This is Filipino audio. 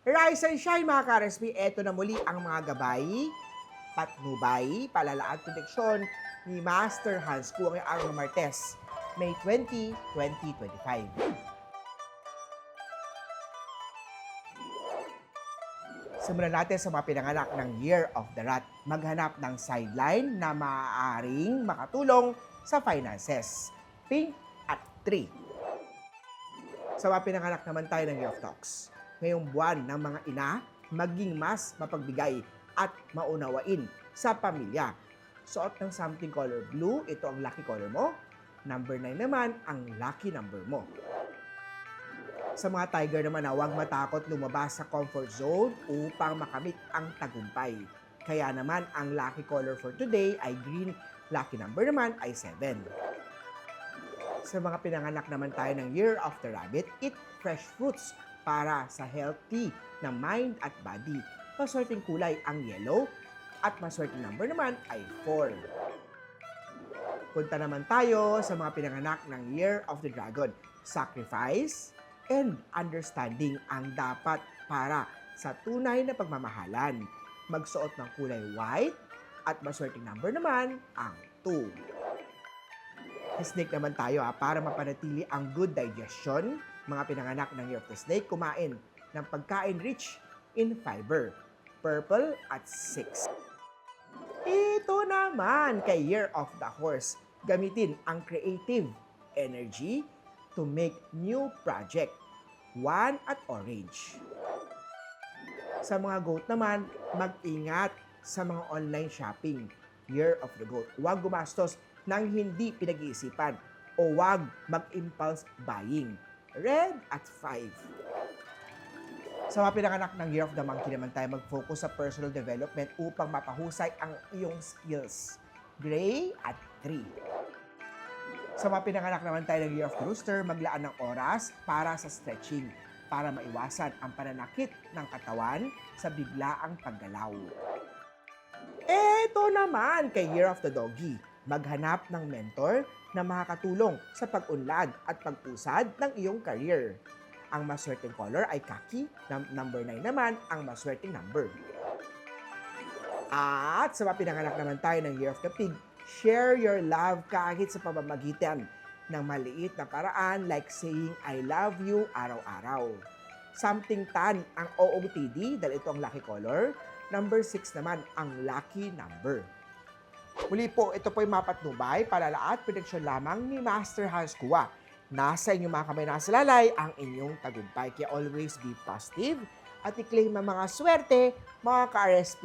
Rise and shine mga ka-RSP, eto na muli ang mga gabay, patnubay, palalaan proteksyon ni Master Hans Kung ang araw ng Martes, May 20, 2025. Simulan natin sa mga pinanganak ng Year of the Rat. Maghanap ng sideline na maaaring makatulong sa finances. Pink at 3. Sa mga pinanganak naman tayo ng Year of Talks. Ngayong buwan ng mga ina, maging mas mapagbigay at maunawain sa pamilya. Suot ng something color blue, ito ang lucky color mo. Number 9 naman ang lucky number mo. Sa mga tiger naman, huwag matakot lumabas sa comfort zone upang makamit ang tagumpay. Kaya naman ang lucky color for today ay green, lucky number naman ay 7. Sa mga pinanganak naman tayo ng Year of the Rabbit, eat fresh fruits para sa healthy na mind at body. Maswerteng kulay ang yellow at maswerteng number naman ay 4. Punta naman tayo sa mga pinanganak ng Year of the Dragon. Sacrifice and understanding ang dapat para sa tunay na pagmamahalan. Magsuot ng kulay white at maswerteng number naman ang 2. Snake naman tayo para mapanatili ang good digestion. Mga pinanganak ng Year of the Snake, kumain ng pagkain rich in fiber. Purple at 6. Ito naman kay Year of the Horse. Gamitin ang creative energy to make new project. 1 at orange. Sa mga goat naman, mag-ingat sa mga online shopping. Year of the Goat. Huwag gumastos nang hindi pinag-iisipan o huwag mag-impulse buying. Red at 5. Sa mga pinanganak ng Year of the Monkey naman tayo, mag-focus sa personal development upang mapahusay ang iyong skills. Gray at 3. Sa mga pinanganak naman tayo ng Year of the Rooster, maglaan ng oras para sa stretching para maiwasan ang pananakit ng katawan sa biglaang paggalaw. Ito naman kay Year of the Doggy. Maghanap ng mentor na makakatulong sa pag-unlad at pag-usad ng iyong career. Ang maswerteng color ay khaki, number 9 naman ang maswerteng number. At sa mga pinanganak naman tayo ng Year of the Pig, share your love kahit sa pamamagitan ng maliit na paraan like saying I love you araw-araw. Something tan ang OOTD dahil ito ang lucky color. Number 6 naman ang lucky number. Muli po, ito po yung mapatnubay, palalaat, prediksyon lamang ni Master Hans Kua. Nasa inyong mga kamay nakasalalay ang inyong tagumpay. Kaya always be positive at i-claim ang mga swerte, mga ka-RSP.